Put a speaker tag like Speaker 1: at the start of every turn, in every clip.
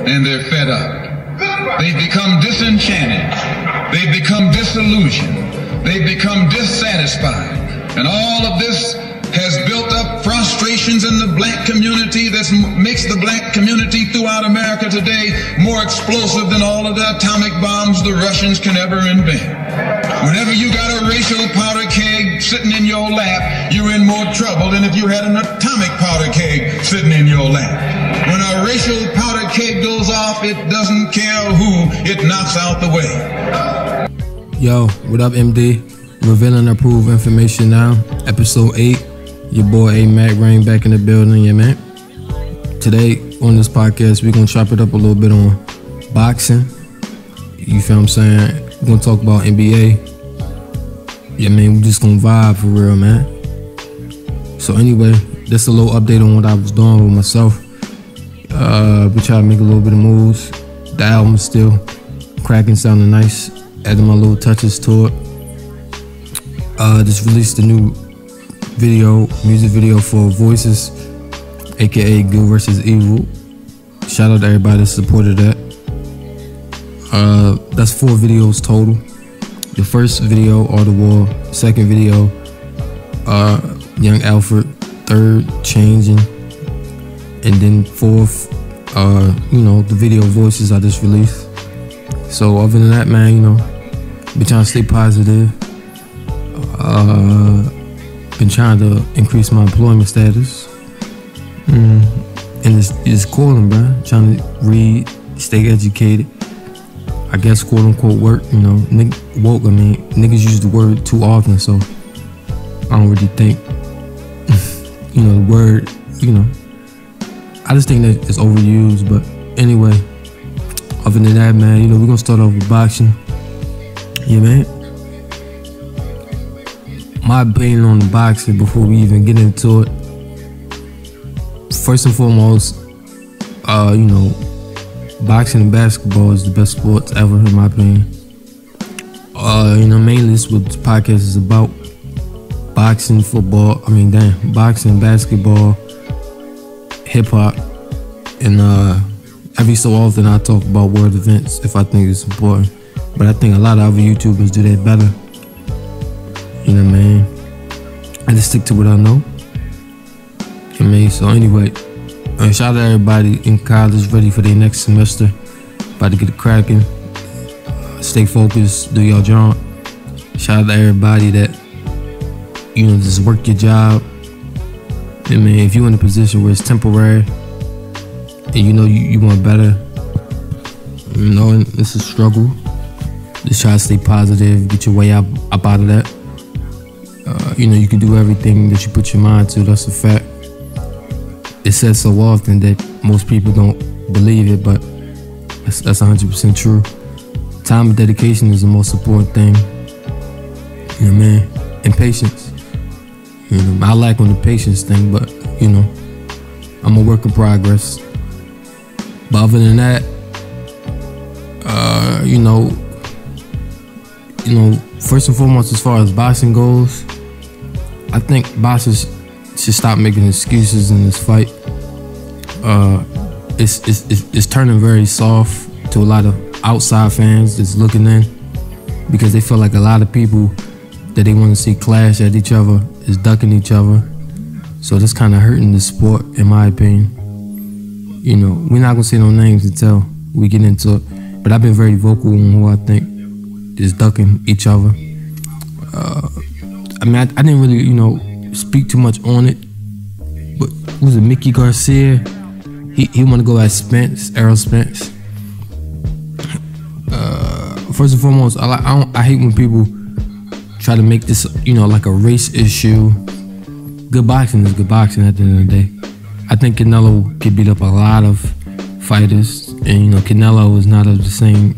Speaker 1: and they're fed up. They've become disenchanted. They've become disillusioned. They've become dissatisfied. And all of this has built up frustrations in the black community that makes the black community throughout America today more explosive than all of the atomic bombs the Russians can ever invent. Whenever you got a racial powder keg sitting in your lap, you're in more trouble than if you had an atomic powder keg sitting in your lap. When a racial powder keg goes off, it doesn't care who it knocks out the way.
Speaker 2: Yo, what up, MD? Revealing approved information now. Episode 8. Your boy AMac R.A.I.N back in the building, yeah, man. Today on this podcast, we're gonna chop it up a little bit on boxing. You feel what I'm saying? We're gonna talk about NBA. Yeah, man, we just gonna vibe for real, man. So anyway, just a little update on what I was doing with myself. We try to make a little bit of moves. The album's still cracking, sounding nice. Adding my little touches to it. Just released a new music video for Voices, aka Good vs. Evil. Shout out to everybody that supported that. That's 4 videos total. The first video, All the War. Second video, Young Alfred. Third, Changing. And then fourth, the video Voices I just released. So other than that, man, been trying to stay positive. Been trying to increase my employment status. And it's calling, bro. Trying to read, stay educated. I guess quote unquote work, woke. I mean, niggas use the word too often, so I don't really think, the word, I just think that it's overused. But anyway, other than that, man, we're gonna start off with boxing. Yeah, man. My opinion on the boxing before we even get into it. First and foremost, boxing and basketball is the best sports ever, in my opinion. Mainly this is what this podcast is about. Boxing, football, boxing, basketball, hip hop, and every so often I talk about world events if I think it's important. But I think a lot of other YouTubers do that better. You know what I mean? I just stick to what I know. So anyway, shout out to everybody in college ready for their next semester. About to get it cracking. Stay focused, do your job. Shout out to everybody that, just work your job. If you're in a position where it's temporary and you want better, and it's a struggle, just try to stay positive, get your way up out of that. You can do everything that you put your mind to. That's a fact. It's said so often that most people don't believe it, but that's 100% true. Time and dedication is the most important thing. And patience. I lack on the patience thing, but I'm a work in progress. But other than that, first and foremost, as far as boxing goes, I think boxers should stop making excuses in this fight. It's turning very soft to a lot of outside fans that's looking in, because they feel like a lot of people that they want to see clash at each other is ducking each other. So that's kind of hurting the sport, in my opinion. We're not gonna say no names until we get into it, but I've been very vocal on who I think is ducking each other. I didn't really, speak too much on it, but was it Mickey Garcia? He want to go at Spence, Errol Spence. First and foremost, I hate when people try to make this, like a race issue. Good boxing is good boxing at the end of the day. I think Canelo could beat up a lot of fighters, and Canelo is not of the same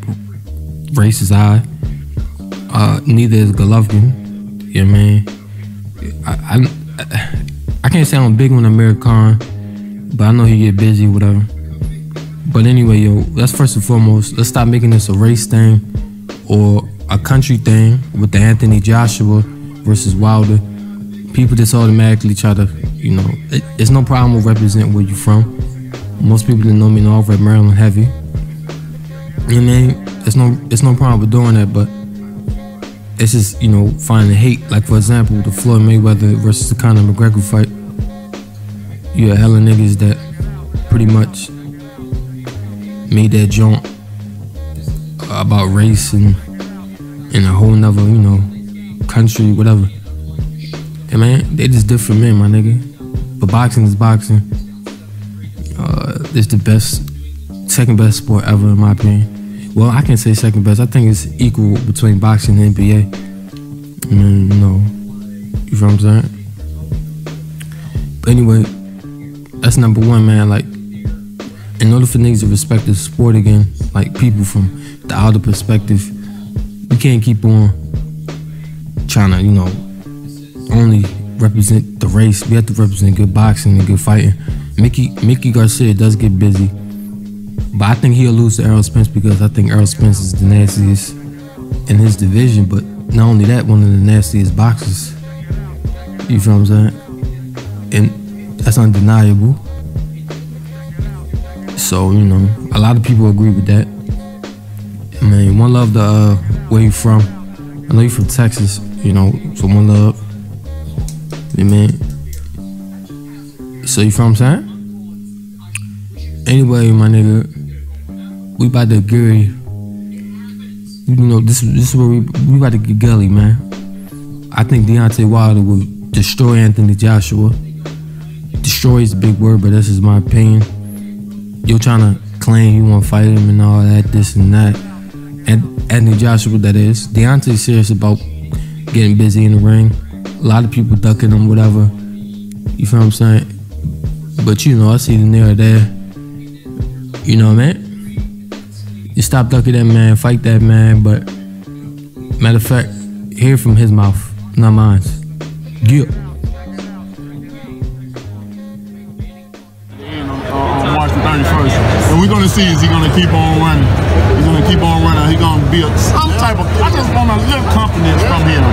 Speaker 2: race as I. Neither is Golovkin. I can't say I'm big on American, but I know he get busy, whatever. But anyway, that's first and foremost. Let's stop making this a race thing or a country thing with the Anthony Joshua versus Wilder. People just automatically try to, it's no problem with represent where you're from. Most people that know me know I rep Maryland heavy. You know what I mean? It's no problem with doing that, but it's just, you know, finding hate. Like, for example, the Floyd Mayweather versus the Conor McGregor fight. You had hella niggas that pretty much made that joint about race and a whole nother, you know, country, whatever. And man, they just different men, my nigga. But boxing is boxing. It's the second best sport ever, in my opinion. Well, I can't say second best. I think it's equal between boxing and NBA. I mean, you know, you feel what I'm saying? But anyway, that's number one, man. Like, in order for niggas to respect the sport again, like people from the outer perspective, we can't keep on trying to, you know, only represent the race. We have to represent good boxing and good fighting. Mickey Garcia does get busy, but I think he'll lose to Errol Spence because I think Errol Spence is the nastiest in his division, but not only that, one of the nastiest boxers. You feel what I'm saying? And that's undeniable. So, you know, a lot of people agree with that. Man, one love to where you from. I know you from Texas, you know, so one love. Yeah, man. So you feel what I'm saying? Anyway, my nigga, we about to get, you know, this is where we about to get gully, man. I think Deontay Wilder will destroy Anthony Joshua. Destroy is a big word, but that's just my opinion. You're trying to claim you want to fight him and all that, this and that. And Anthony Joshua, that is. Deontay's serious about getting busy in the ring. A lot of people ducking him, whatever. You feel what I'm saying? But you know, I see the near there. You know, man. You stop ducking that man, fight that man, but matter of fact, hear from his mouth, not mine. Yeah.
Speaker 3: March the 31st. And we're going to see, is he going to keep on running? He's going to keep on running. He's going to be some type of, I just want a little confidence from him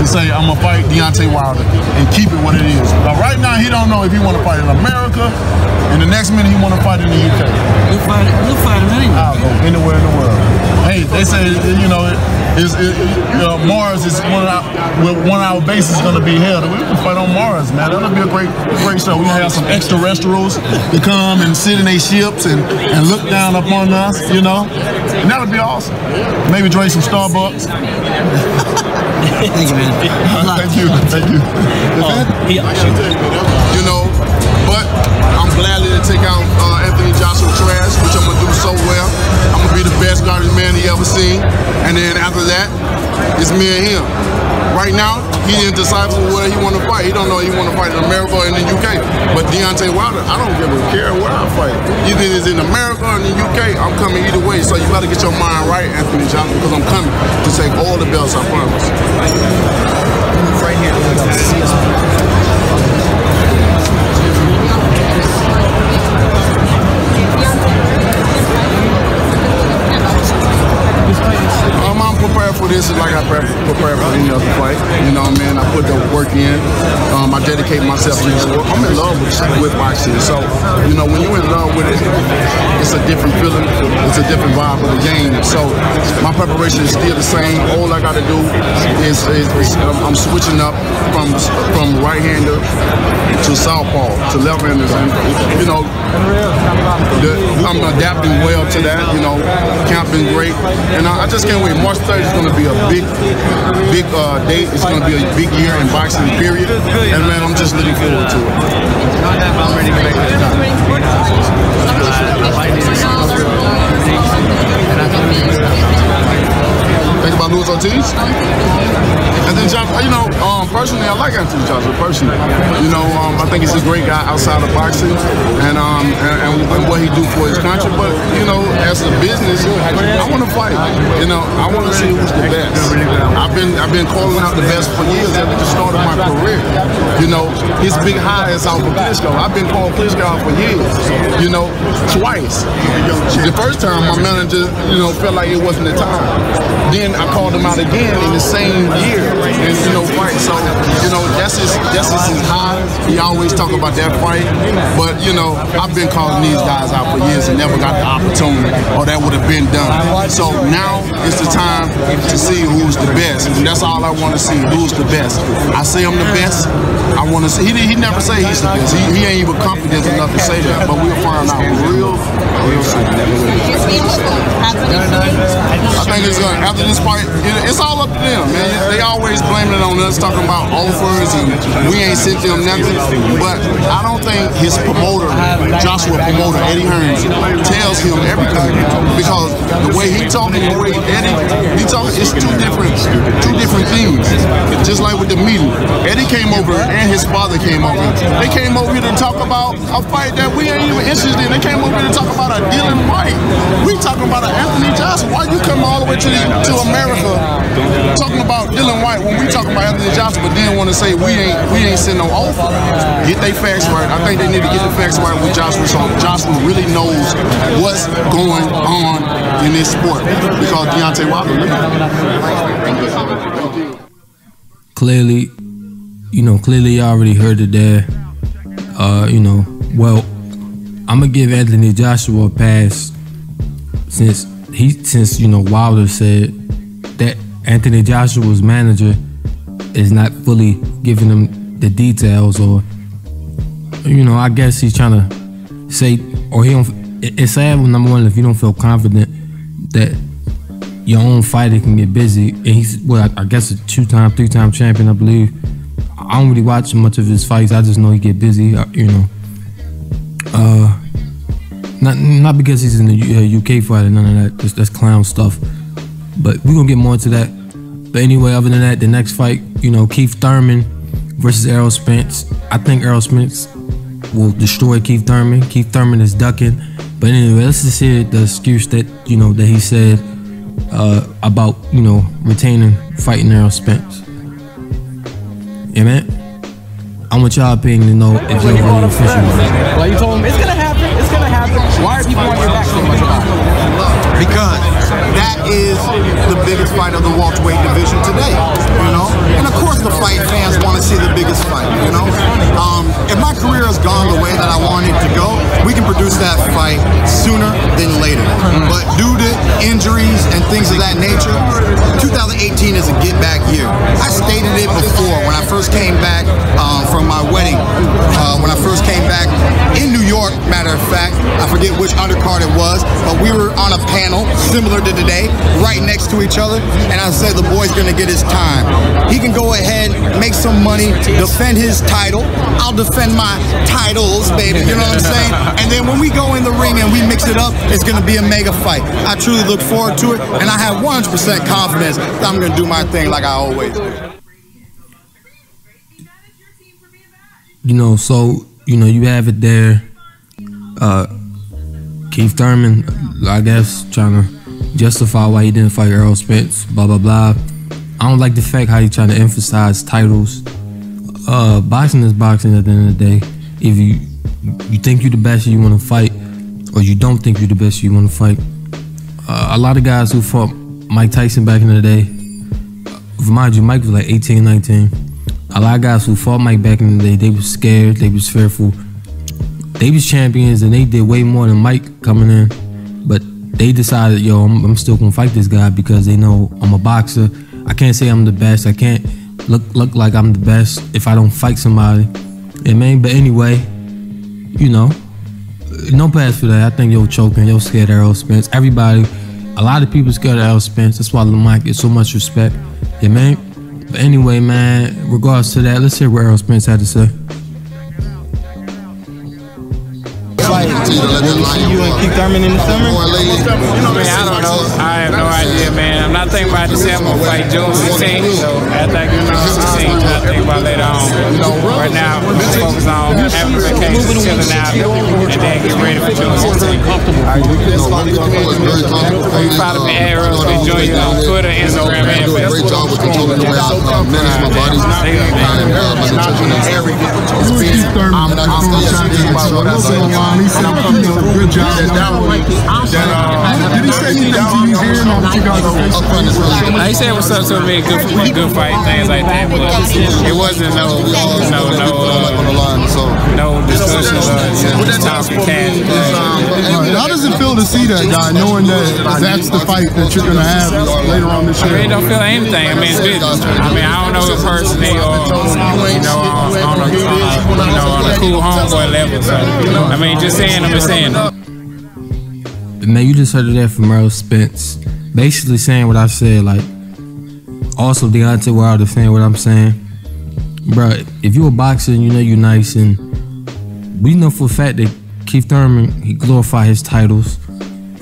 Speaker 3: to say, I'm going to fight Deontay Wilder and keep it what it is. But right now, he don't know if he want to fight in America, and the next minute he want to fight in the UK.
Speaker 4: We'll fight him anyway.
Speaker 3: I'll go anywhere in the world. Hey, they say, you know, Mars is one of our bases going to be held. We can fight on Mars, man. That'll be a great show. We have some extraterrestrials to come and sit in their ships and look down upon us, you know. And that would be awesome. Maybe drink some Starbucks.
Speaker 4: Thank you, man.
Speaker 3: Thank you. You know, but I'm gladly to take out Anthony Joshua trash, which I'm gonna do so well. I'm gonna be the best garbage man he ever seen. And then after that, it's me and him. Right now, he didn't decide where he want to fight. He don't know he want to fight in America or in the UK. But Deontay Wilder, I don't give a care where I fight. Either it's in America or in the UK, I'm coming either way. So you got to get your mind right, Anthony Johnson, because I'm coming to take all the belts, I promise.
Speaker 4: Right here.
Speaker 3: I'm prepared for this like I prepare for any other fight. You know what I mean? I put the work in. I dedicate myself to this work. I'm in love with boxing. So, you know, when you're in love with it, it's a different feeling. It's a different vibe of the game. So my preparation is still the same. All I got to do is I'm switching up from right-hander to southpaw to left-handers. And, you know, I'm adapting well to that. You know, camp been great. And I just can't wait. March 3rd is going to be a big date. It's going to be a big year in boxing, period. And man, I'm just looking forward to it.
Speaker 4: I'm ready to make it done.
Speaker 3: Think about Luis Ortiz? And then, you know, personally, I like Anthony Joshua, personally. You know, I think he's a great guy outside of boxing and what he do for his country. But, you know, as a business, I want to fight. You know, I want to see who's the best. I've been calling out the best for years at the start of my career. You know, his big high is out for Klitschko. I've been calling Klitschko out for years. You know, twice. The first time, my manager, you know, felt like it wasn't the time. Then I called him out again in the same year, and you know, fight. So So, you know, that's his high. He always talk about that fight. But, you know, I've been calling these guys out for years and never got the opportunity, or that would have been done. So now it's the time to see who's the best. And that's all I want to see, who's the best. I say I'm the best. I want to see. He never say he's the best. He ain't even confident enough to say that. But we'll find out real soon. I think it's going after this fight. It's all up to them, man. They always blaming it on us, talking about offers and we ain't sent them nothing. But I don't think his promoter, Joshua promoter Eddie Hearns, tells him everything, because the way he talking, the way Eddie he talking, it's two different things. Just like with the meeting, Eddie came over and his father came over. They came over here to talk about a fight that we ain't even interested in. They came over here to talk about a Dylan White. We talking about an Anthony Joshua. Why you come all the way to America talking about Dylan White when we talking about Anthony Joshua, but then want to say we ain't send no offer? Get they facts right. I think they need to get the facts right with Joshua, so Joshua really knows what's going on in this sport, because Deontay Wilder.
Speaker 2: Clearly, you already heard it there. Well, I'm gonna give Anthony Joshua a pass since Wilder said that Anthony Joshua's manager is not fully giving him the details, or I guess he's trying to say, or he don't. It's sad, number one, if you don't feel confident that your own fighter can get busy. And he's, I guess a 2-time, 3-time champion, I believe. I don't really watch much of his fights. I just know he get busy, Not because he's in the UK fighter, none of that. That's clown stuff. But we're gonna get more into that. But anyway, other than that, the next fight, Keith Thurman versus Errol Spence. I think Errol Spence will destroy Keith Thurman. Keith Thurman is ducking. But anyway, let's just hear the excuse that that he said about retaining fighting Errol Spence. Yeah, man. I want y'all opinion to know if you're really official.
Speaker 5: Well, you told him it's gonna happen. It's gonna happen. Why are people on your back so much about it?
Speaker 6: Because that is the biggest fight of the welterweight division today, And of course the fight fans want to see the biggest fight, If my career has gone the way that I want it to go, we can produce that fight sooner than later. But due to injuries and things of that nature, 2018 is a get-back year. I stated it before when I first came back from my wedding, when I first came back in New York, matter of fact. I forget which undercard it was, but we were on a panel similar to today, right next to each other, and I said the boy's gonna get his time. He can go ahead, make some money, defend his title. I'll defend my titles, baby, you know what I'm saying? And then when we go in the ring and we mix it up, it's gonna be a mega fight. I truly look forward to it, and I have 100% confidence that I'm gonna do my thing like I always do.
Speaker 2: So you have it there. Keith Thurman, I guess, trying to justify why he didn't fight Errol Spence, blah, blah, blah. I don't like the fact how he's trying to emphasize titles. Boxing is boxing at the end of the day. If you think you're the best you want to fight, or you don't think you're the best you want to fight. A lot of guys who fought Mike Tyson back in the day, mind you, Mike was like 18, 19. A lot of guys who fought Mike back in the day, they was scared, they was fearful. They was champions and they did way more than Mike coming in. But they decided, I'm still gonna fight this guy because they know I'm a boxer. I can't say I'm the best. I can't look like I'm the best if I don't fight somebody. Yeah, man. But anyway, no pass for that. I think you're choking. You're scared of Errol Spence. Everybody, a lot of people scared of Errol Spence. That's why Lamont gets so much respect. Yeah, man. But anyway, man, regards to that, let's hear what Errol Spence had to say.
Speaker 5: You and Keith Thurman in the summer?
Speaker 7: Man, I don't know. I have no idea, man. I'm not thinking about this. I'm gonna fight June 16th. So after I get June 16th, I'll think about later on. Right now, I'm just focused on having a vacation, chilling out, and then get ready for June 16th. You follow me at R.A.I.N Jr. on Twitter, Instagram, and
Speaker 3: Facebook. I do a great job with controlling the way I manage my body. I'm
Speaker 6: good job. Did he say anything to you here?
Speaker 7: He said what's up to me, good fight, things like that. But it wasn't no discussion or just talking cash.
Speaker 6: How does it feel to see that guy, knowing that that's the fight that you're gonna have later on this year?
Speaker 7: I really don't feel anything. I mean, it's business. I mean, I don't know if personally or on a cool homeboy level. So I mean, just saying, I'm just saying.
Speaker 2: Man, you just heard of that from Earl Spence, basically saying what I said. Like, also Deontay Wilder saying what I'm saying. Bro, if you a boxer and you know you nice, and we know for a fact that Keith Thurman, he glorified his titles,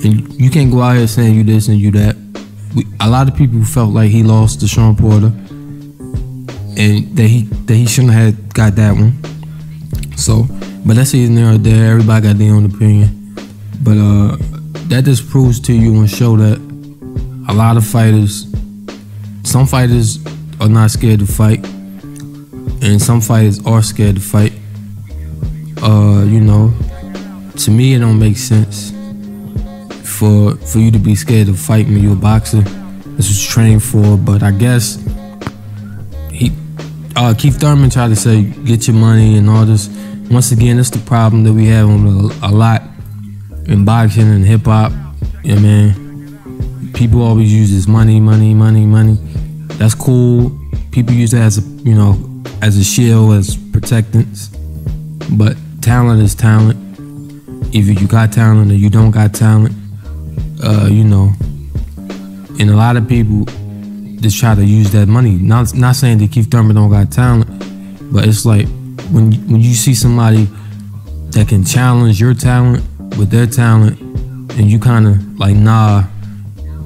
Speaker 2: and you can't go out here saying you this and you that. A lot of people felt like he lost to Sean Porter, and that he shouldn't have got that one. So, but that's either there or there. Everybody got their own opinion. But that just proves to you and show that a lot of fighters, some fighters are not scared to fight, and some fighters are scared to fight. You know, to me it don't make sense for you to be scared to fight when you're a boxer. That's what you're trained for. But I guess Keith Thurman tried to say get your money and all this. Once again, that's the problem that we have a lot in boxing and hip hop. Yeah, man. People always use this money. That's cool. People use that as a shield, as protectance. But talent is talent. Either you got talent or you don't got talent. And a lot of people just try to use that money. Not saying that Keith Thurman don't got talent, but it's like when you see somebody that can challenge your talent with their talent, and you kind of like, nah,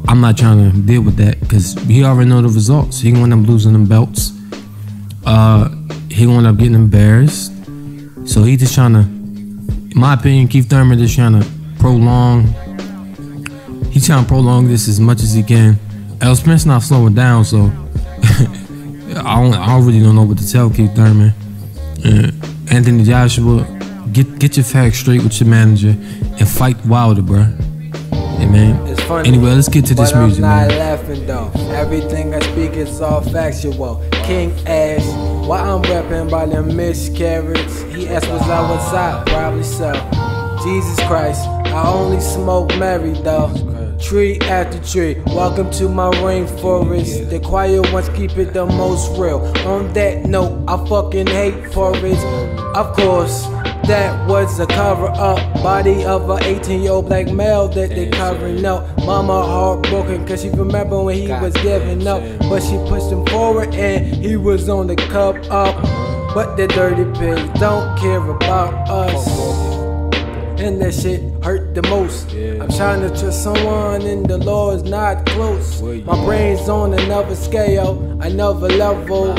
Speaker 2: I'm not trying to deal with that, because he already know the results. He gonna end up losing them belts. He gonna end up getting embarrassed. So he just trying to, in my opinion, Keith Thurman just trying to prolong. He's trying to prolong this as much as he can. L. Spence not slowing down, so I really don't know what to tell Keith Thurman. Anthony Joshua, get your facts straight with your manager and fight Wilder, bro. Hey, man.
Speaker 8: It's funny.
Speaker 2: Anyway, let's get to this music, man.
Speaker 8: I'm not laughing though. Everything I speak is all factual. King ass, why I'm rapping by them miscarriages? He asked was I was out, probably so. Jesus Christ, I only smoke Mary though. Tree after tree, welcome to my rainforest. The quiet ones keep it the most real. On that note, I fucking hate forests. Of course, that was a cover up. Body of a 18-year-old black male that they covering up. Mama heartbroken cause she remember when he was giving up. But she pushed him forward and he was on the cup up. But the dirty pigs don't care about us. And that shit hurt the most. I'm trying to trust someone and the law is not close. My brain's on another scale, another level.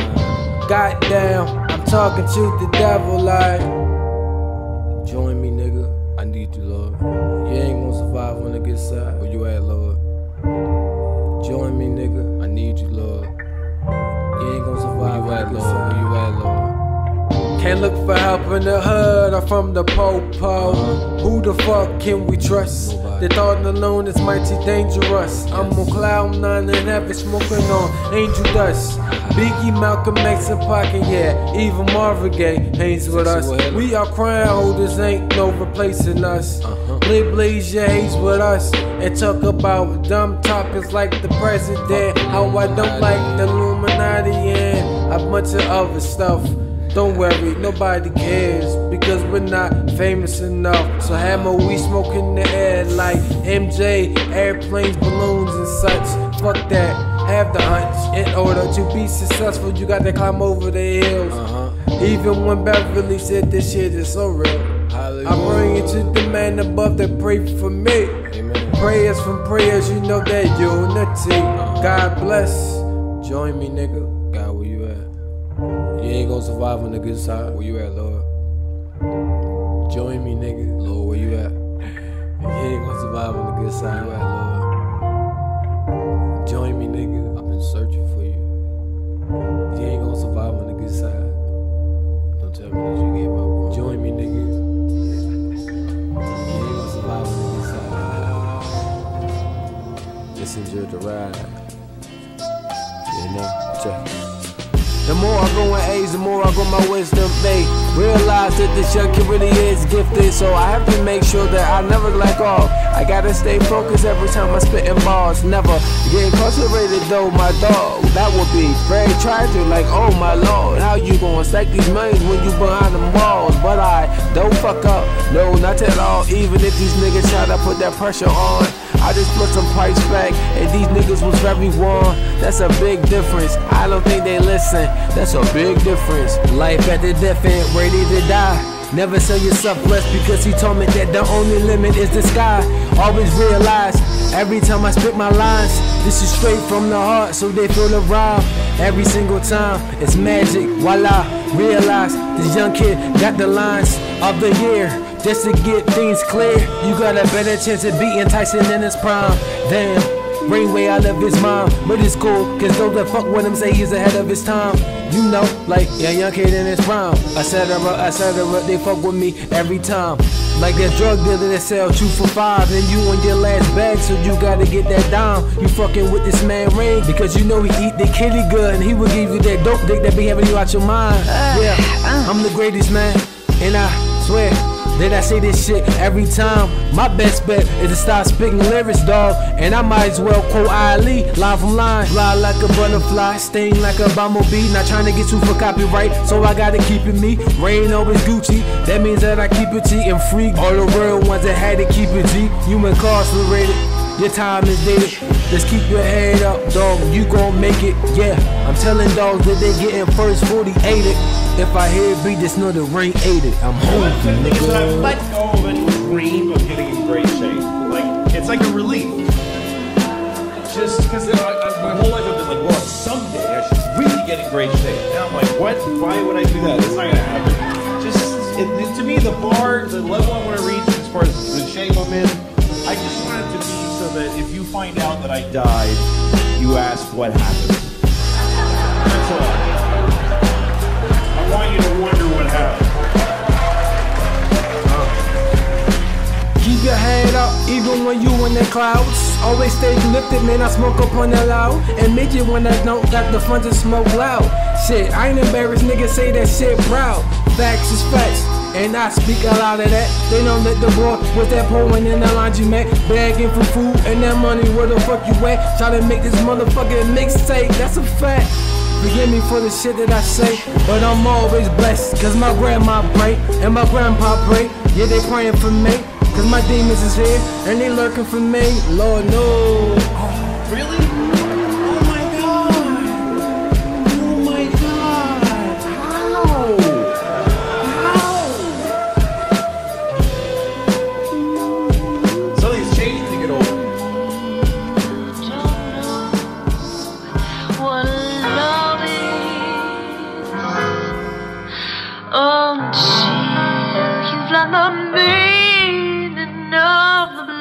Speaker 8: Goddamn, I'm talking to the devil like, join me, nigga. I need you, Lord. You ain't gonna survive on the good side. Where you at, Lord? Join me, nigga. I need you, Lord. You ain't gonna survive on the good side. Where you at, Lord? Can't look for help in the hood or from the po-po. Who the fuck can we trust? The thought alone is mighty dangerous. I'm on cloud nine and heaven smoking on angel dust. Biggie, Malcolm X and Pocket, yeah. Even Marvin Gaye hangs with us. We are crown holders, ain't no replacing us. Blaze your haze with us and talk about dumb topics like the president. How I don't like the Illuminati and a bunch of other stuff. Don't worry, nobody cares because we're not famous enough. So hammer, we smoke in the air like MJ, airplanes, balloons and such. Fuck that, have the hunch. In order to be successful, you got to climb over the hills. Even when Beverly said this shit is so real. I bring it to the man above that pray for me. Prayers from prayers, you know that unity. God bless. Join me, nigga. God, where you at? You ain't gonna survive on the good side. Where you at, Lord? Join me, nigga. Lord, where you at? ain't gonna survive on the good side, right, Lord? Join me, nigga. I've been searching for you. You ain't gonna survive on the good side. Don't tell me that you gave up. Join me, nigga. You ain't gonna survive on the good side. Just enjoy the ride. You know, check. The more I go in age, the more I grow my wisdom, they realize that this young kid really is gifted. So I have to make sure that I never lack off. I gotta stay focused every time I spit in bars. Never get incarcerated though, my dog. That would be very tragic, like oh my lord. How you gonna stack these millions when you behind them walls? But I don't fuck up, no, not at all. Even if these niggas try to put that pressure on, I just put some pipes back, and these niggas was very warm. That's a big difference. I don't think they listen. That's a big difference. Life at the death end, ready to die. Never sell yourself less because he told me that the only limit is the sky. Always realize every time I spit my lines, this is straight from the heart, so they feel the rhyme. Every single time, it's magic. Voila, realize this young kid got the lines of the year. Just to get things clear, you got a better chance of beating Tyson in his prime. Damn, Rain way out of his mind, but it's cool, cause those that fuck with him say he's ahead of his time. You know, like, yeah, young kid in his prime, etc., they fuck with me every time. Like that drug dealer that sell 2 for $5 and you on your last bag, so you gotta get that down. You fucking with this man Rain, because you know he eat the kitty good, and he will give you that dope dick that be having you out your mind. Yeah, I'm the greatest man, and I swear that I say this shit every time. My best bet is to start spitting lyrics, dog. And I might as well quote Ali, line from line. Fly like a butterfly, sting like a bumblebee. Not trying to get sued for copyright, so I gotta keep it me. Rain always Gucci, that means that I keep it T. And free all the real ones that had to keep it G. You incarcerated, your time is dated. Just keep your head up, dog, you gon' make it. Yeah, I'm telling dogs that they getting first 48 it. If I hear beat, just know the Rain ate it. I'm home, nigga.
Speaker 9: I let go of a dream of getting in great shape. Like, it's like a relief. Just because my whole life I've been like, well, someday I should really get in great shape. Now I'm like, what? Why would I do that? It's not gonna happen. Just, to me, the bar, the level I want to reach as far as the shape I'm in, I just want it to be so that if you find out that I died, you ask what happened. That's all. I want you to wonder what happened.
Speaker 8: Keep your head up, even when you in the clouds. Always stay lifted, man, I smoke up on the loud. Admit it when I don't got the fun to smoke loud. Shit, I ain't embarrassed, niggas say that shit proud. Facts is facts, and I speak a lot of that. They know that the boy was that pouring in the laundromat, begging for food and that money, where the fuck you at? Try to make this motherfucking mixtape, that's a fact. Forgive me for the shit that I say, but I'm always blessed, cause my grandma pray, and my grandpa pray. Yeah, they praying for me, cause my demons is here, and they lurking for me. Lord knows.
Speaker 9: Really? Oh my God! Oh my God! How? Something's changed to get older.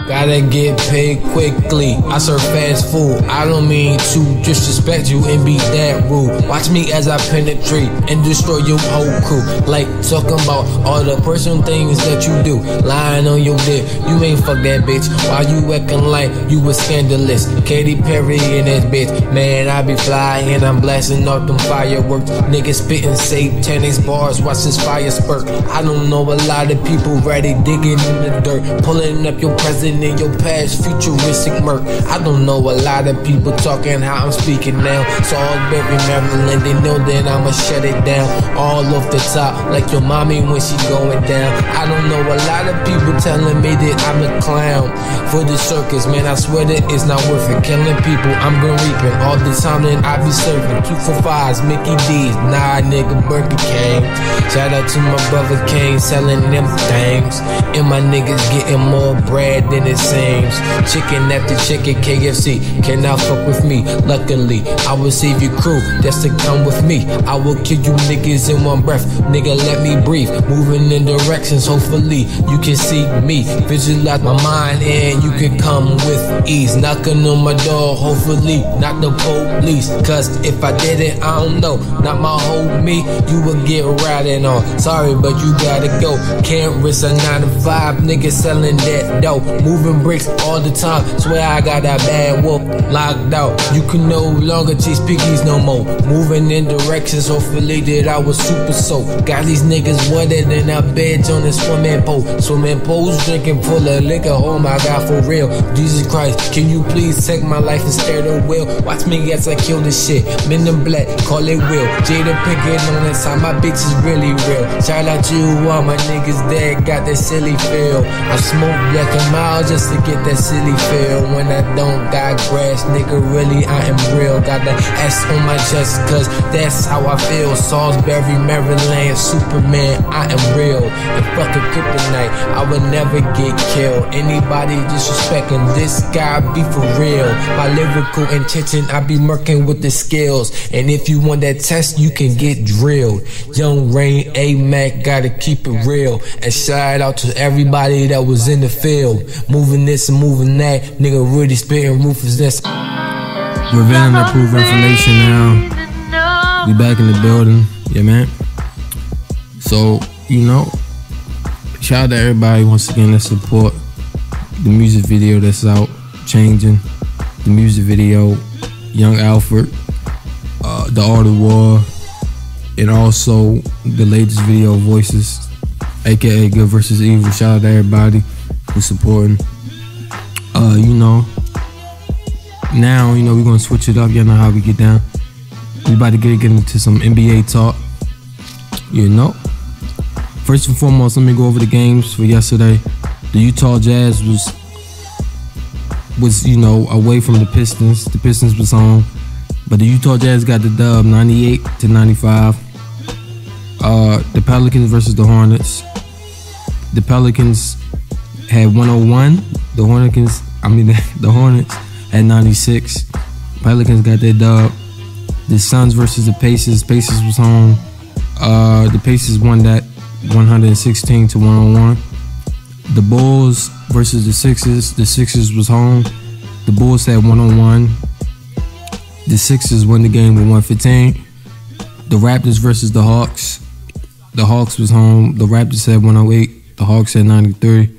Speaker 2: Gotta get paid quickly, I serve fast food. I don't mean to disrespect you and be that rude. Watch me as I penetrate and destroy your whole crew. Like talking about all the personal things that you do, lying on your dick. You ain't fuck that bitch, while you acting like you was scandalous. Katy Perry in that bitch, man, I be flying, I'm blasting off them fireworks. Niggas spitting satanic bars, watch this fire spurt. I don't know a lot of people ready digging in the dirt, pulling up your present in your past, futuristic murk. I don't know a lot of people talking how I'm speaking now. Salisbury, Maryland, they know that I'ma shut it down. All off the top, like your mommy when she going down. I don't know a lot of people telling me that I'm a clown for the circus, man, I swear that it's not worth it. Killing people, I'm been reaping all the time that I be serving. 2 for $5s, Mickey D's, nah nigga, Burger King. Shout out to my brother Kane selling them things, and my niggas getting more bread than it's
Speaker 8: seems. Chicken after chicken, KFC, cannot fuck with me. Luckily, I will save your crew, that's to come with me. I will kill you niggas in one breath, nigga let me breathe. Moving in directions, hopefully you can see me. Visualize my mind and you can come with ease. Knocking on my door, hopefully not the police. Cause if I did it, I don't know, not my whole me, you would get riding on. Sorry, but you gotta go. Can't risk a 9 to 5, nigga selling that dope. Moving bricks all the time, swear I got that bad wolf locked out. You can no longer chase piggies no more. Moving in directions, hopefully that I was super soaked. Got these niggas wetter than a bench on the swimming pool. Swimming pools, drinking full of liquor, oh my God, for real. Jesus Christ, can you please take my life and steer the wheel? Watch me as I kill this shit. Men in black, call it Will. Jada Pinkett on the side, my bitch is really real. Shout out to all my niggas that got that silly feel. I smoke black and mild just to get that silly feel. When I don't got grass, nigga, really I am real. Got that S on my chest, cause that's how I feel. Salisbury, Maryland, Superman, I am real. And fucking kryptonite, I would never get killed. Anybody disrespecting this guy, be for real. My lyrical intention, I be murking with the skills. And if you want that test, you can get drilled. Young Rain, AMac, gotta keep it real. And shout out to everybody that was in the field. Moving this and moving that, nigga really spitting ruthlessness.
Speaker 2: Revealing approved information now. We back in the building, yeah, man. So, you know, shout out to everybody once again that support the music video that's out, Changing. The music video, Young Alfred, The Art of War, and also the latest video, Voices, aka Good vs. Evil. Shout out to everybody who's supporting. You know, now, you know, we're gonna switch it up. Y'all know how we get down. We about to get into some NBA talk. You know, first and foremost, let me go over the games for yesterday. The Utah Jazz was, you know, away from the Pistons. The Pistons was home, but the Utah Jazz got the dub, 98-95. The Pelicans versus the Hornets. The Pelicans had 101. The Hornets had 96. Pelicans got their dub. The Suns versus the Pacers. Pacers was home. The Pacers won that 116-101. The Bulls versus the Sixers. The Sixers was home. The Bulls had 101. The Sixers won the game with 115. The Raptors versus the Hawks. The Hawks was home. The Raptors had 108. The Hawks had 93.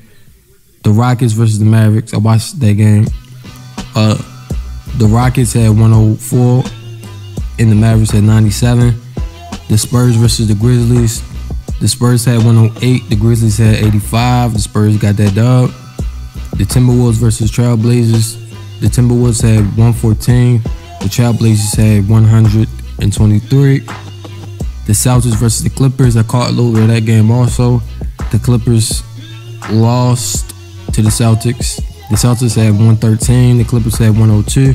Speaker 2: The Rockets versus the Mavericks. I watched that game. The Rockets had 104. And the Mavericks had 97. The Spurs versus the Grizzlies. The Spurs had 108. The Grizzlies had 85. The Spurs got that dub. The Timberwolves versus Trailblazers. The Timberwolves had 114. The Trailblazers had 123. The Celtics versus the Clippers. I caught a little bit of that game also. The Clippers lost to the Celtics. The Celtics had 113. The Clippers had 102.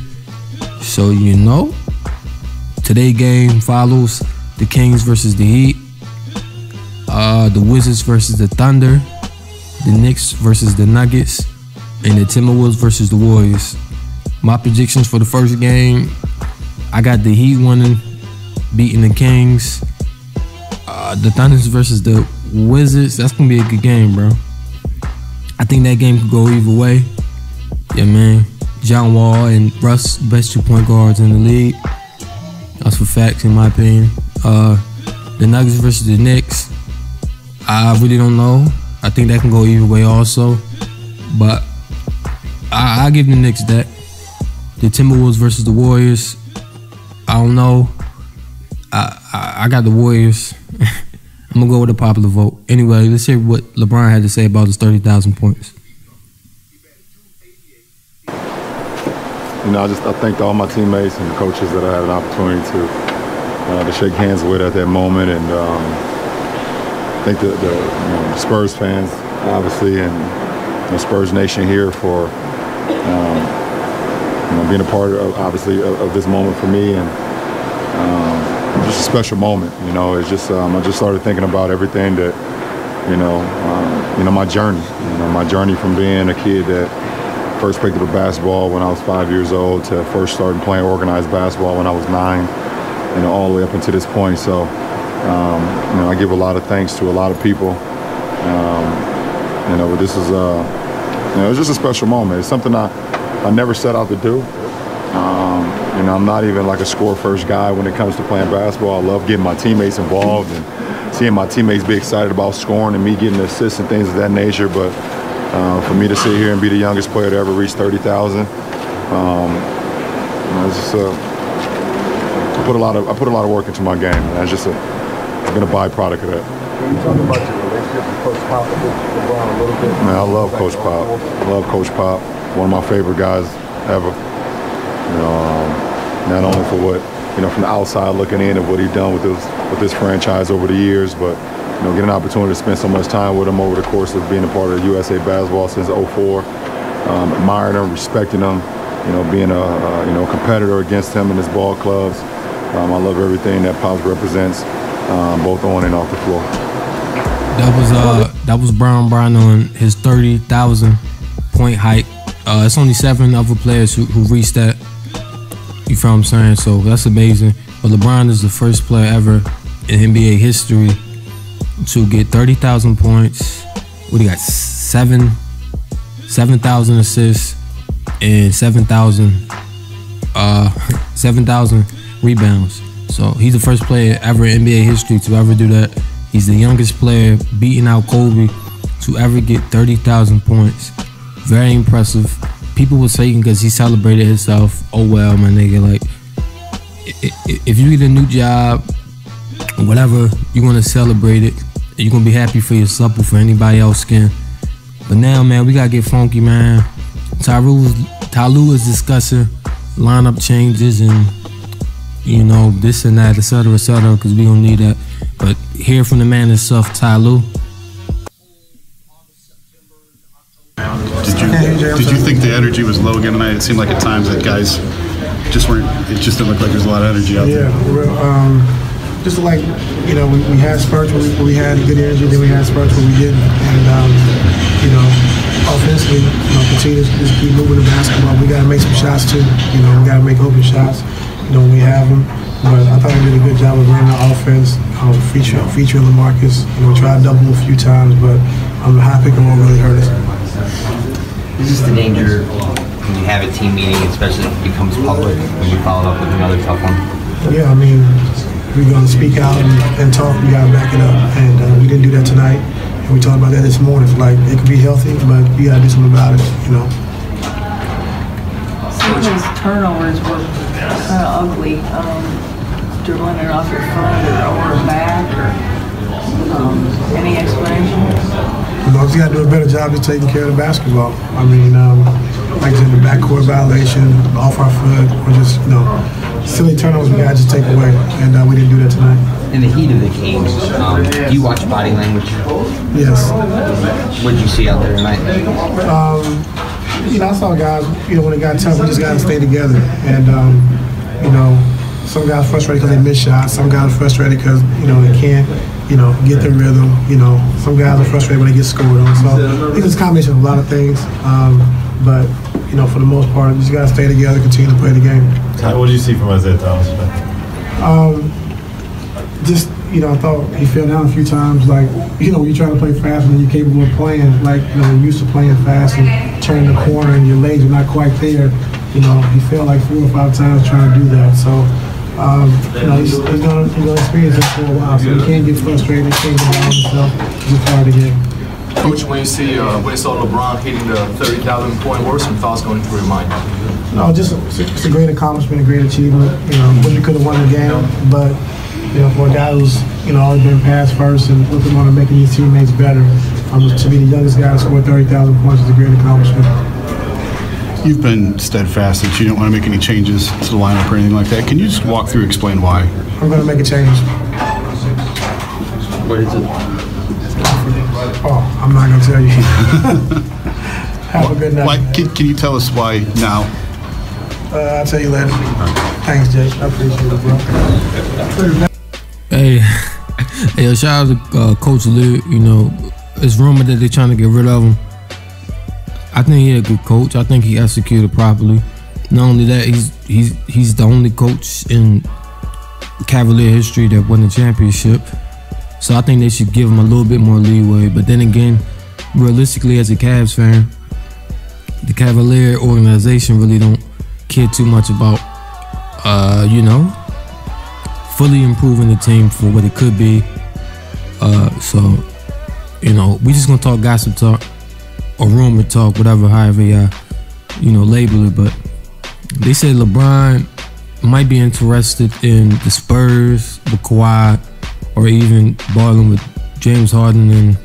Speaker 2: So, you know, today's game follows the Kings versus the Heat. The Wizards versus the Thunder. The Knicks versus the Nuggets. And the Timberwolves versus the Warriors. My predictions for the first game, I got the Heat winning, beating the Kings. The Thunders versus the Wizards, that's going to be a good game, bro. I think that game could go either way. Yeah, man. John Wall and Russ, best 2 point guards in the league. That's for facts, in my opinion. The Nuggets versus the Knicks, I really don't know. I think that can go either way also. But I'll give the Knicks that. The Timberwolves versus the Warriors, I don't know. I got the Warriors. I'm going to go with a popular vote. Anyway, let's hear what LeBron had to say about his 30,000 points.
Speaker 10: You know, I thanked all my teammates and the coaches that I had an opportunity to shake hands with at that moment, and I thank the Spurs fans, obviously, and the Spurs Nation here for being a part of, obviously, of this moment for me, and just a special moment. You know, it's just I just started thinking about everything that my journey. My journey from being a kid that first picked up a basketball when I was 5 years old to first starting playing organized basketball when I was 9, you know, all the way up until this point. So, you know, I give a lot of thanks to a lot of people. You know, but this is, you know, it's just a special moment. It's something I never set out to do. You know, I'm not even like a score-first guy when it comes to playing basketball. I love getting my teammates involved and seeing my teammates be excited about scoring and me getting the assists and things of that nature. But for me to sit here and be the youngest player to ever reach 30,000, you know, it's just I put a lot of work into my game. And it's been a byproduct of that.
Speaker 3: Can you talk about your relationship with Coach Pop a little bit?
Speaker 10: Man, I love Coach Pop. I love Coach Pop. One of my favorite guys ever. You know, not only for what, you know, from the outside looking in of what he's done with this franchise over the years, but, you know, get an opportunity to spend so much time with him over the course of being a part of USA basketball since '04, admiring him, respecting him, you know, being a you know, competitor against him in his ball clubs. I love everything that Pops represents, both on and off the floor.
Speaker 2: That was Brown on his 30,000 point hike. It's only 7 other players who reached that. You feel what I'm saying? So that's amazing. But LeBron is the first player ever in NBA history to get 30,000 points. What do you got? 7,000 assists and 7,000 rebounds. So he's the first player ever in NBA history to ever do that. He's the youngest player beating out Kobe to ever get 30,000 points. Very impressive. People were saying because he celebrated himself. Oh well, my nigga. Like, if you get a new job, whatever, you're gonna celebrate it. You're gonna be happy for yourself or for anybody else can. But now, man, we gotta get funky, man. Tyloo is discussing lineup changes and, you know, this and that, etc., because we don't need that. But hear from the man himself, Tyloo.
Speaker 11: Did you think the energy was low again tonight? It seemed like at times that guys just weren't. It just didn't look like there was a lot of energy out there.
Speaker 12: Yeah, just like, you know, we had spurts where we had good energy, then we had spurts where we didn't, and you know, offensively, you know, continue to just keep moving the basketball. We got to make some shots too. You know, we got to make open shots. You know, when we have them. But I thought we did a good job of running our offense, featuring LaMarcus. You know, we tried to double a few times, but the high pick and roll really hurt us.
Speaker 13: This is the danger when you have a team meeting, especially if it becomes public, when you follow up with another tough one.
Speaker 12: Yeah, I mean, we're going to speak out and talk. We got to back it up, and we didn't do that tonight. And we talked about that this morning. Like, it could be healthy, but you got to do something about it. You know.
Speaker 14: Some of those turnovers were kind of ugly. Dribbling it off your front or back, or any explanation?
Speaker 12: You know, you got to do a better job of taking care of the basketball. I mean, like I said, the backcourt violation, off our foot, or just, you know, silly turnovers we got to just take away, and we didn't do that tonight.
Speaker 13: In the heat of the game, do you watch body language?
Speaker 12: Yes.
Speaker 13: What did you see out there tonight?
Speaker 12: You know, I saw guys, you know, when it got tough, we just got to stay together. And, you know, some guys frustrated because they miss shots. Some guys are frustrated because, you know, they can't, you know, get their rhythm. You know, some guys are frustrated when they get scored on. So I think it's a combination of a lot of things. But, you know, for the most part, you just got to stay together, continue to play the game.
Speaker 15: What did you see from Isaiah Thomas?
Speaker 12: Just, you know, I thought he fell down a few times. Like, you know, when you're trying to play fast and you're capable of playing, like, you know, you're used to playing fast and turning the corner and your legs are not quite there. You know, he fell like 4 or 5 times trying to do that. So, you know, he's gonna experience this for a while. So he can't get frustrated, he can't get down himself. It's part of the game.
Speaker 16: Coach, when you saw LeBron hitting the 30,000 point, what were some thoughts going through your mind?
Speaker 12: No, just it's a great accomplishment, a great achievement. You know, wish we could have won the game, but you know, for a guy who's, you know, always been passed first and looking on to making his teammates better, to be the youngest guy to score 30,000 points is a great accomplishment.
Speaker 11: You've been steadfast that you don't want to make any changes to the lineup or anything like that. Can you just walk through, explain why?
Speaker 12: I'm going to make a change.
Speaker 13: What is it?
Speaker 12: Oh, I'm not going to tell you. Have a good night.
Speaker 11: Can you tell us why now?
Speaker 12: I'll tell you later. Thanks, Jake. I appreciate it, bro.
Speaker 2: Hey, shout out to Coach Lee. You know, it's rumored that they're trying to get rid of him. I think he's a good coach. I think he executed properly. Not only that, he's the only coach in Cavalier history that won a championship. So I think they should give him a little bit more leeway. But then again, realistically, as a Cavs fan, the Cavalier organization really don't care too much about, fully improving the team for what it could be. So, we just gonna talk gossip talk or rumor talk, whatever, however label it. But they said LeBron might be interested in the Spurs with Kawhi, or even balling with James Harden and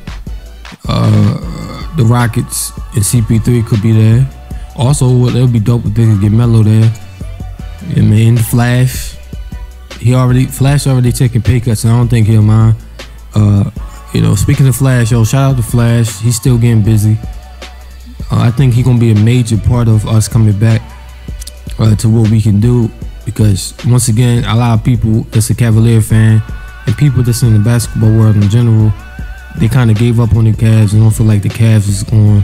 Speaker 2: the Rockets, and CP3 could be there. Also, it would be dope if they could get Melo there. I mean, Flash. Flash already taking pay cuts, and I don't think he'll mind. Speaking of Flash, shout out to Flash. He's still getting busy. I think he's gonna be a major part of us coming back to what we can do, because once again, a lot of people that's a Cavalier fan and people that's in the basketball world in general, they kind of gave up on the Cavs and don't feel like the Cavs is going.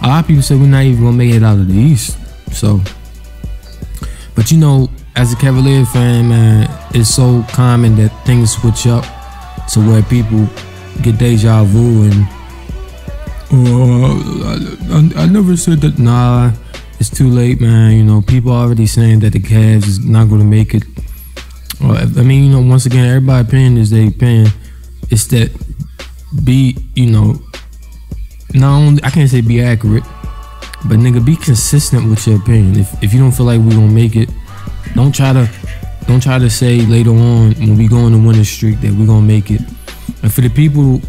Speaker 2: A lot of people say we're not even gonna make it out of the East. So, but as a Cavalier fan, man, it's so common that things switch up to where people get deja vu and I never said that. Nah, it's too late, man. People already saying that the Cavs is not going to make it. Once again, everybody's opinion is their opinion. It's that not only, I can't say be accurate, but nigga, be consistent with your opinion. If you don't feel like we're gonna make it, don't try to say later on when we go on the winning streak that we're gonna make it. And for the people,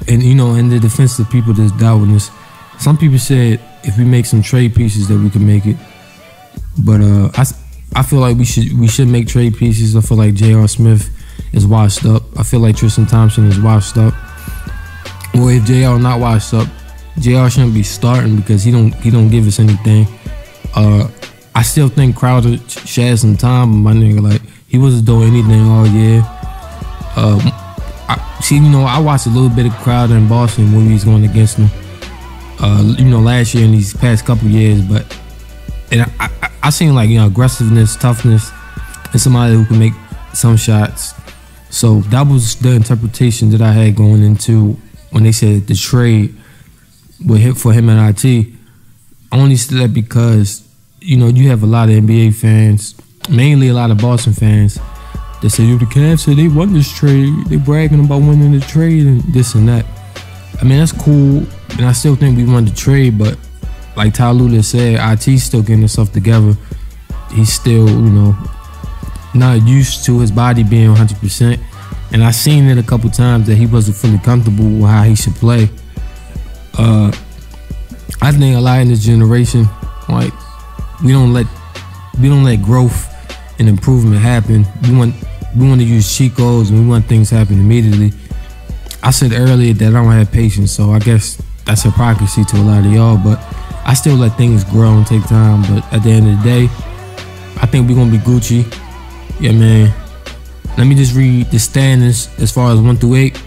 Speaker 2: and in the defense of people that's doubting this, some people said if we make some trade pieces that we can make it. But I feel like we should make trade pieces. I feel like J.R. Smith is washed up. I feel like Tristan Thompson is washed up. Or if J.R. not washed up, J.R. shouldn't be starting because he don't give us anything. I still think Crowder should have some time, but my nigga, like, he wasn't doing anything all year. I watched a little bit of Crowder in Boston when he was going against him. Last year and these past couple years, but I seen like aggressiveness, toughness, and somebody who can make some shots. So that was the interpretation that I had going into when they said the trade would hit for him and IT. I only said that because you have a lot of NBA fans, mainly a lot of Boston fans, that say, the Cavs said they won this trade. They bragging about winning the trade and this and that. I mean, that's cool, and I still think we won the trade, but like Ty Lue said, IT's still getting himself together. He's still, not used to his body being 100%. And I seen it a couple times that he wasn't fully comfortable with how he should play. I think a lot in this generation, like, we don't let growth and improvement happen. We want to use cheat codes and we want things to happen immediately. I said earlier that I don't have patience, so I guess that's hypocrisy to a lot of y'all, but I still let things grow and take time. But at the end of the day, I think we're gonna be Gucci. Yeah, man. Let me just read the standings as far as 1 through 8.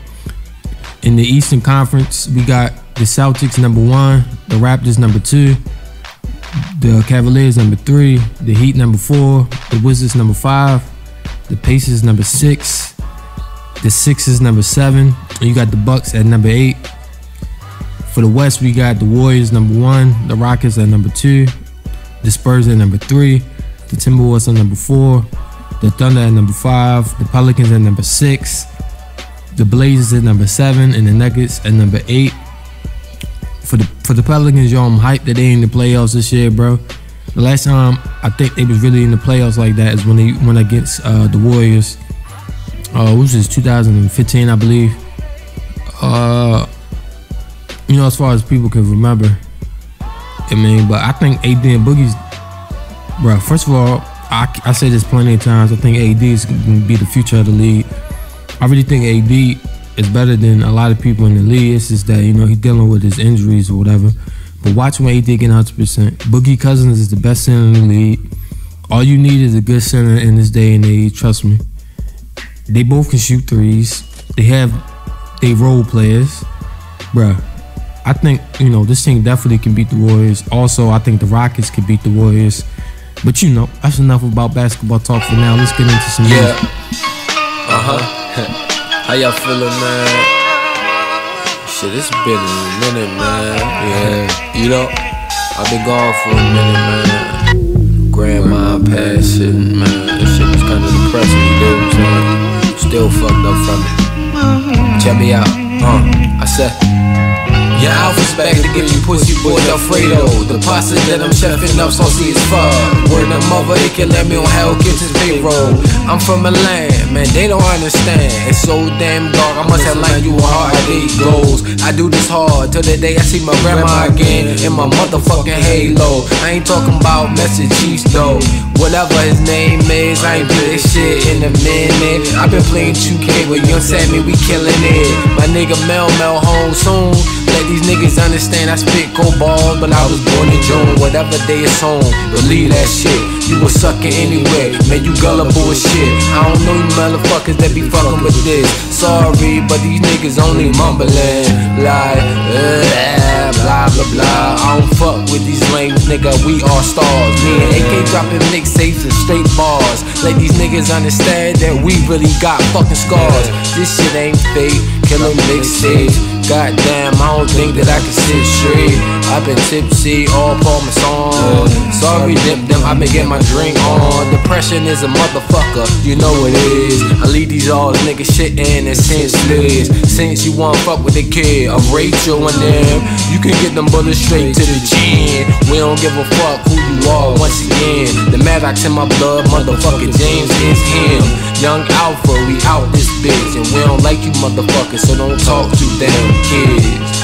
Speaker 2: In the Eastern Conference, we got the Celtics #1, the Raptors #2, the Cavaliers #3, the Heat #4, the Wizards #5, the Pacers #6, the Sixers #7, and you got the Bucks at #8. For the West, we got the Warriors #1, the Rockets at #2, the Spurs at #3, the Timberwolves at #4, the Thunder at #5, the Pelicans at #6, the Blazers at #7, and the Nuggets at #8. For the Pelicans, yo, I'm hyped that they in the playoffs this year, bro. The last time I think they was really in the playoffs like that is when they went against the Warriors. Which is 2015, I believe. As far as people can remember. I mean, but I think AD and Boogie's, bro, first of all, I said this plenty of times, I think AD is going to be the future of the league. I really think AD is better than a lot of people in the league. It's just that, he's dealing with his injuries or whatever. But watch when AD get 100%. Boogie Cousins is the best center in the league. All you need is a good center in this day and age, trust me. They both can shoot threes. They role players. Bruh, I think, you know, this team definitely can beat the Warriors. Also, I think the Rockets can beat the Warriors. But you know, that's enough about basketball talk for now. Let's get into some music.
Speaker 8: How y'all feeling, man? Shit, it's been a minute, man. Yeah, you know, I've been gone for a minute, man. Grandma passed shit, man. This shit was kind of depressing, you know what I'm saying? Still fucked up from it. Check me out, I said, your outfit's back to give you pussy boy Alfredo. The pasta that I'm chefing up saucy as fuck. Word of mother, it can let me on Hell Kitchen's payroll. I'm from a land, man, they don't understand. It's so damn dark, I must have like you a hard day goes. I do this hard till the day I see my grandma again in my motherfucking halo. I ain't talking about Mr. Chiefs though. Whatever his name is, I ain't play this shit in a minute. I've been playing 2K with Young Sammy, we killing it. My nigga Mel home soon. Let these niggas understand I spit cold balls, but I was born in June. Whatever day it's home, believe that shit. You was sucking anyway, man, you gullible as shit. I don't know you motherfuckers that be fucking with this. Sorry, but these niggas only mumbling like blah blah blah. I don't fuck with these lames, nigga, we all stars. Me and AK dropping mixtapes and straight bars. Let these niggas understand that we really got fucking scars. This shit ain't fake, killer mixtapes. Goddamn, I don't think that I can sit straight. I've been tipsy, all for my song. Sorry, them, I've been getting my drink on. Depression is a motherfucker, you know it is. I leave these all niggas shitting and senseless. Since you wanna fuck with the kid of Rachel and them, you can get them bullets straight to the chin. We don't give a fuck who you are once again. The Maddox in my blood, motherfucker James is him. Young Alpha, we out this bitch. And we don't like you motherfuckers, so don't talk too damn kids.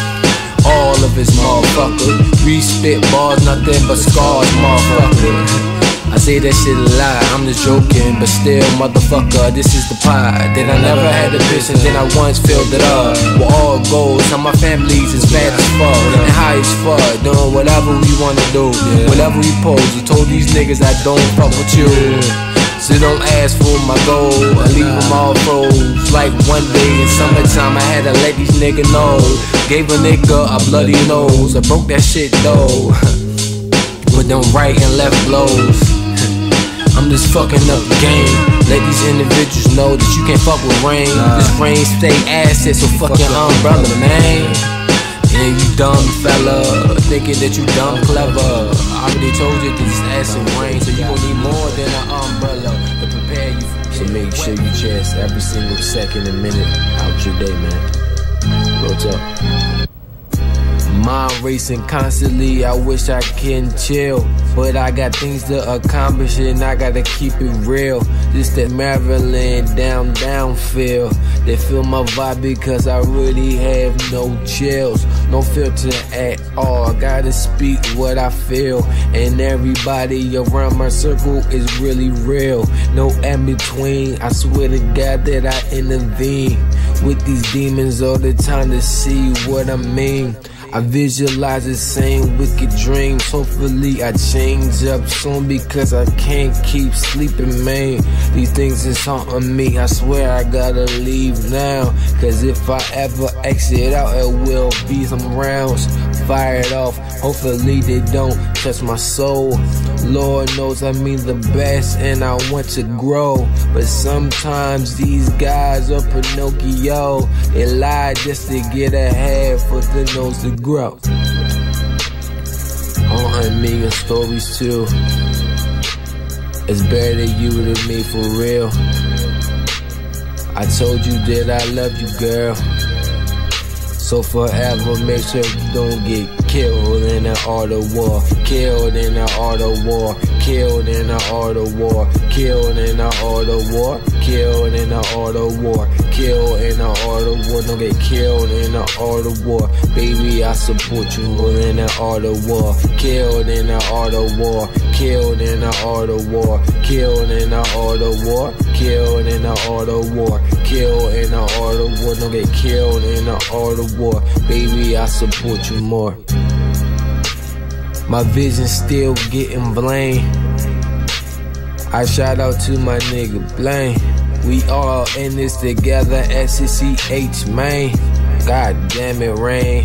Speaker 8: All of his motherfucker. We spit bars, nothing but scars, motherfucker. I say that shit a lie, I'm just joking, but still, motherfucker, this is the pie that I never had to piss and then I once filled it up. With all goals, how my family's is fat as fuck and high as fuck, doing whatever we wanna do, whatever we pose. I told these niggas I don't fuck with you. So don't ask for my goal, I leave them all froze. Like one day in summertime, I had to let these niggas know. Gave a nigga a bloody nose, I broke that shit though. With them right and left blows. I'm just fucking up the game. Let these individuals know that you can't fuck with rain. This rain stay acid, so fuck your umbrella, man. And you dumb fella, thinking that you dumb clever. I already told you this is acid rain, so you gon' need more than an umbrella to prepare you. So make sure you chest every single second and minute out your day, man. Real talk. Mind racing constantly, I wish I can chill, but I got things to accomplish and I gotta keep it real. Just that Maryland down feel. They feel my vibe because I really have no chills, no filter at all. I gotta speak what I feel, and everybody around my circle is really real. No in between, I swear to God that I intervene with these demons all the time to see what I mean. I visualize the same wicked dreams. Hopefully I change up soon because I can't keep sleeping, man. These things is haunting me, I swear I gotta leave now. Cause if I ever exit out, it will be some rounds fired off. Hopefully they don't touch my soul. Lord knows I mean the best and I want to grow. But sometimes these guys are Pinocchio. They lie just to get ahead for the nose to grow. 100 million stories too. It's better you than me for real. I told you that I love you, girl. So forever, make sure you don't get killed in an art of war. Killed in an art of war. Killed in an art of war. Killed in an art of war. Killed in an art of war. Killed in an art of war. Don't get killed in an art of war. Baby, I support you in an art of war. Killed in an art of war. Killed in an art of war. Killed in an art of war. Killed in an art of war. Killed in an art of war. Don't get killed in an art of war. Baby, I support you more. My vision still getting blamed. I shout out to my nigga Blaine. We all in this together, SCCH, man. God damn it, rain.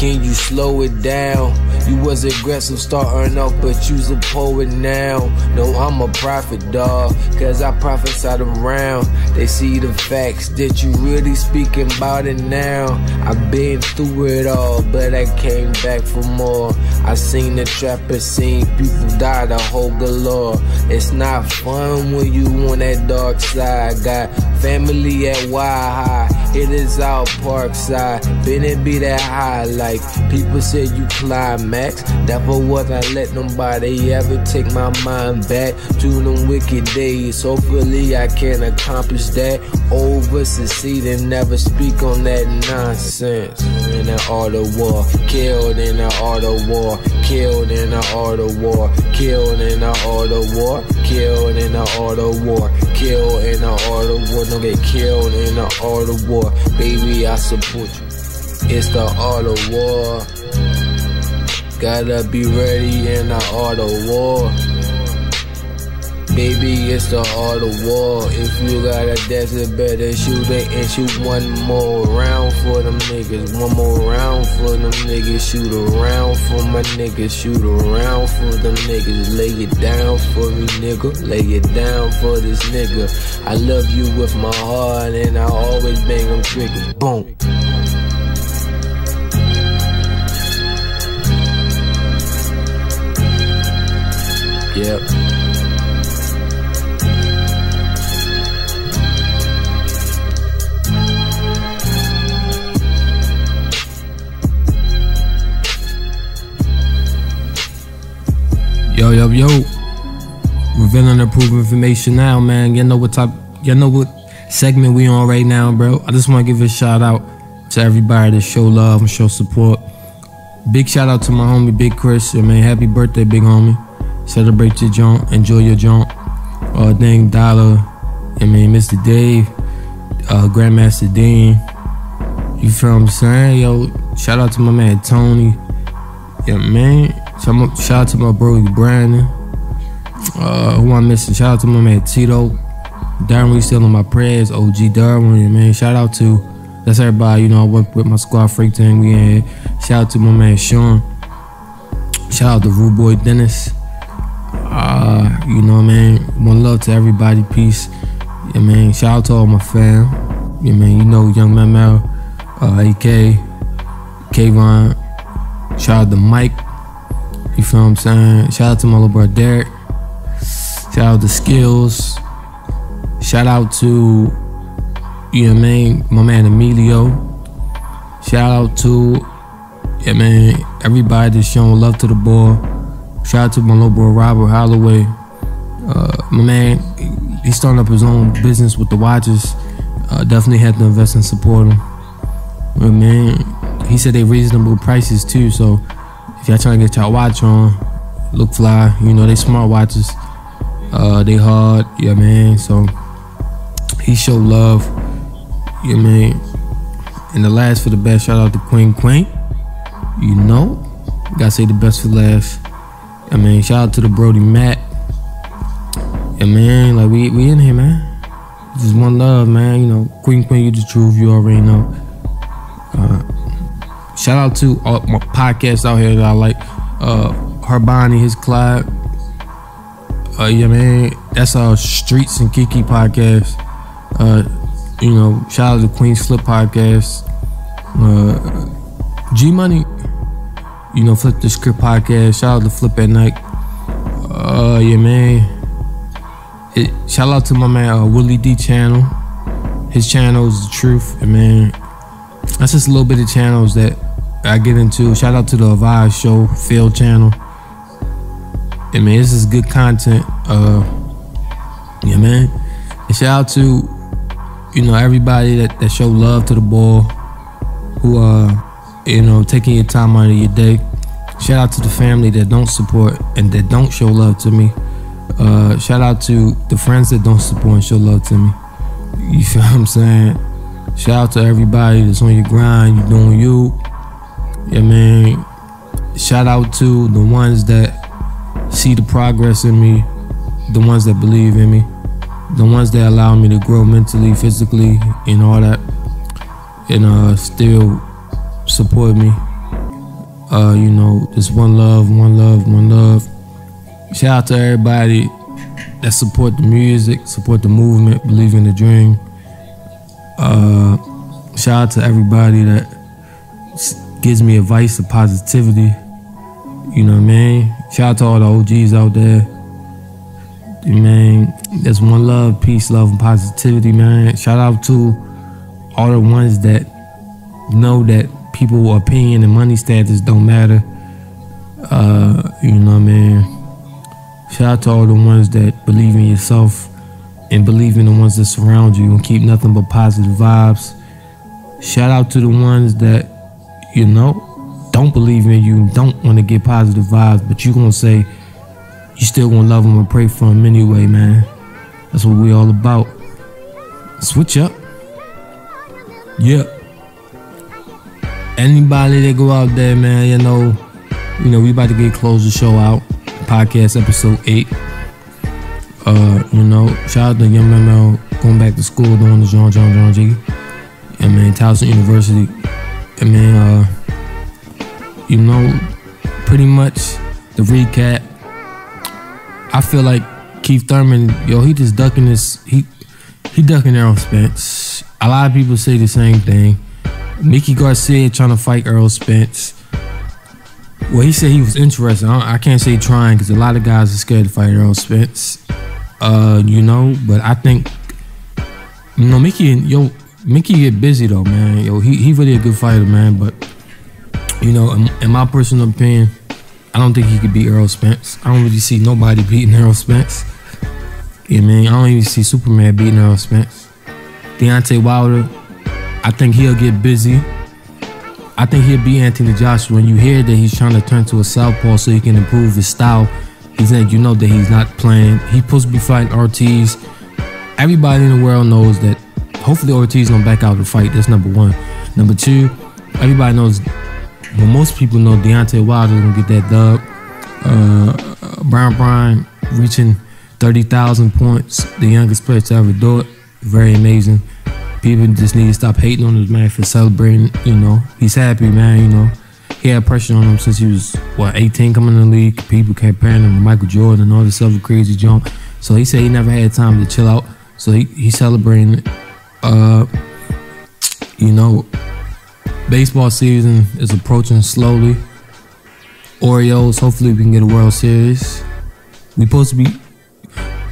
Speaker 8: Can you slow it down? You was aggressive starting off, but you's a poet now. No, I'm a prophet, dawg, cause I prophesied around. They see the facts that you really speaking about it now. I've been through it all, but I came back for more. I seen the trapper, seen people die, the whole galore. It's not fun when you on that dark side. Got family at High, it is out Parkside. Been it be that high, like people said you climax. Never was I let nobody ever take my mind back to them wicked days. Hopefully I can accomplish that. Over succeed and never speak on that nonsense. In the art of war, killed in the art of war, killed in the art of war, killed in the art of war, killed in the art of war, killed in the art of war. Don't get killed in the art of war. Baby, I support you. It's the art of war. Gotta be ready in the art of war. Baby, it's the art of war. If you got a desert, better shoot it and shoot one more round for them niggas. One more round for them niggas. Shoot around for my niggas. Shoot around for them niggas. Lay it down for me, nigga. Lay it down for this nigga. I love you with my heart and I always bang them triggers. Boom. Yep. Yo. Revealing approved information now, man. You know what segment we on right now, bro. I just want to give a shout out to everybody that show love and show support. Big shout out to my homie Big Chris. Man, happy birthday, big homie. Celebrate your jaunt, enjoy your jaunt. Dang Dollar, Mr. Dave, Grandmaster Dean. You feel what I'm saying? Yo, shout out to my man Tony. Yeah, man. Shout out to my bro Brandon. Who I'm missing? Shout out to my man Tito. Darwin, we still in my prayers. OG Darwin, man. Shout out to, that's everybody, you know, I work with my squad freak thing we in here. Shout out to my man Sean. Shout out to Rude Boy Dennis. You know, man, one love to everybody, peace. Yeah, man, shout out to all my fam. Yeah, man, you know, Young Mamel, AK, Kayvon. Shout out to Mike. You feel what I'm saying? Shout out to my little brother Derek. Shout out to Skills. Shout out to, you know what I mean, my man Emilio. Shout out to, yeah, man, everybody that's showing love to the boy. Shout out to my little boy Robert Holloway. My man, he's starting up his own business with the watches. Definitely had to invest and support him. But man, he said they reasonable prices too, so if y'all trying to get y'all watch on, look fly. You know, they smart watches. They hard, yeah, man. So he showed love, yeah, man. And the last for the best, shout out to Queen. You know, gotta say the best for last. I mean, shout out to the Brody Matt. Yeah, man, like we in here, man. Just one love, man. You know, Queen, you the truth. You already know. Shout out to all my podcasts out here that I like. Harbani, his Clyde. Yeah, man, that's our Streets and Kiki podcast. You know, shout out to Queen's Flip podcast. G Money, you know, Flip the Script podcast. Shout out to Flip at Night. Yeah, man. Shout out to my man Willie D channel. His channel is The Truth. And man, that's just a little bit of channels that I get into. Shout out to the Avive Show, Phil channel. And man, this is good content. Yeah, man. And shout out to, you know, everybody that show love to the ball, who you know, taking your time out of your day. Shout out to the family that don't support and that don't show love to me. Shout out to the friends that don't support and show love to me. You feel what I'm saying? Shout out to everybody that's on your grind, you doing you. Yeah, man. Shout out to the ones that see the progress in me, the ones that believe in me, the ones that allow me to grow mentally, physically, and all that, and still support me.
Speaker 2: You know, just one love, one love, one love. Shout out to everybody that support the music, support the movement, believe in the dream. Shout out to everybody that gives me advice of positivity. You know what I mean? Shout out to all the OGs out there. Man, there's one love, peace, love, and positivity, man. Shout out to all the ones that know that people's opinion and money status don't matter. You know what I mean? Shout out to all the ones that believe in yourself and believe in the ones that surround you and keep nothing but positive vibes. Shout out to the ones that, you know, don't believe in you, don't want to get positive vibes, but you gonna say you still gonna love them and pray for them anyway, man. That's what we all about. Switch up. Yeah. Anybody that go out there, man, you know, we about to get close the show out. Podcast episode 8. You know, shout out to Young MML going back to school doing the John G. And man, Towson University. And man, you know, pretty much the recap. I feel like Keith Thurman, yo, he just ducking this. He ducking Errol Spence. A lot of people say the same thing. Mickey Garcia trying to fight Errol Spence. Well, he said he was interested. I can't say trying because a lot of guys are scared to fight Errol Spence. You know, but I think, you know, Mickey get busy though, man. Yo, he really a good fighter, man. But you know, in my personal opinion, I don't think he could beat Errol Spence. I don't really see nobody beating Errol Spence. Yeah, man. I don't even see Superman beating Errol Spence. Deontay Wilder, I think he'll get busy. I think he'll beat Anthony Joshua. When you hear that he's trying to turn to a southpaw so he can improve his style, he's like, you know that he's not playing. He's supposed to be fighting Ortiz. Everybody in the world knows that hopefully Ortiz gonna back out the fight. That's number one. Number two, everybody knows, well, most people know Deontay Wilder gonna get that dub. Brian reaching 30,000 points, the youngest player to ever do it. Very amazing. People just need to stop hating on this man for celebrating. You know, he's happy, man. You know, he had pressure on him since he was 18 coming in the league. People comparing him to Michael Jordan and all this other crazy junk. So he said he never had time to chill out. So he's celebrating it. You know, baseball season is approaching slowly. Orioles, hopefully we can get a World Series. We supposed to be.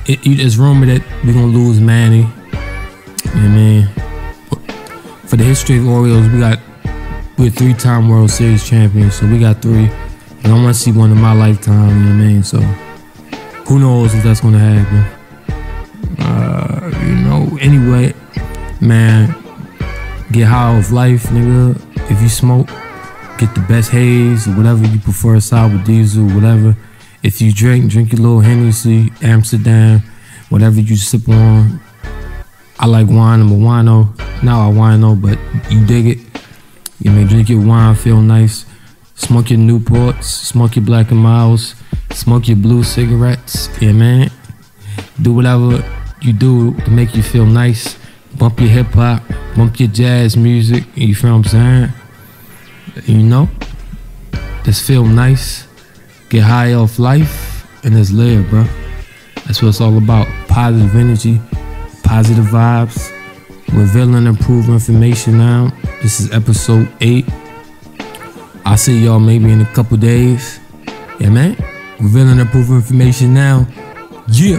Speaker 2: It's rumored that we're gonna lose Manny. You know what I mean? For the history of Orioles, we're 3-time World Series champions, so we got 3. And I want to see one in my lifetime. You know what I mean? So who knows if that's gonna happen? You know. Anyway, man, get high off life, nigga. If you smoke, get the best haze or whatever you prefer, sour diesel, whatever. If you drink your little Hennessy, Amsterdam, whatever you sip on. I like wine, I'm a wino. Now I wino, but you dig it. You may drink your wine, feel nice. Smoke your Newports, smoke your Black & Milds, smoke your blue cigarettes. Yeah, man. Do whatever you do to make you feel nice. Bump your hip hop, bump your jazz music. You feel what I'm saying? You know? Just feel nice. Get high off life and just live, bro. That's what it's all about. Positive energy, positive vibes. Revealing improved information now. This is episode 8. I'll see y'all maybe in a couple days. Yeah, man. Revealing improved information now. Yeah.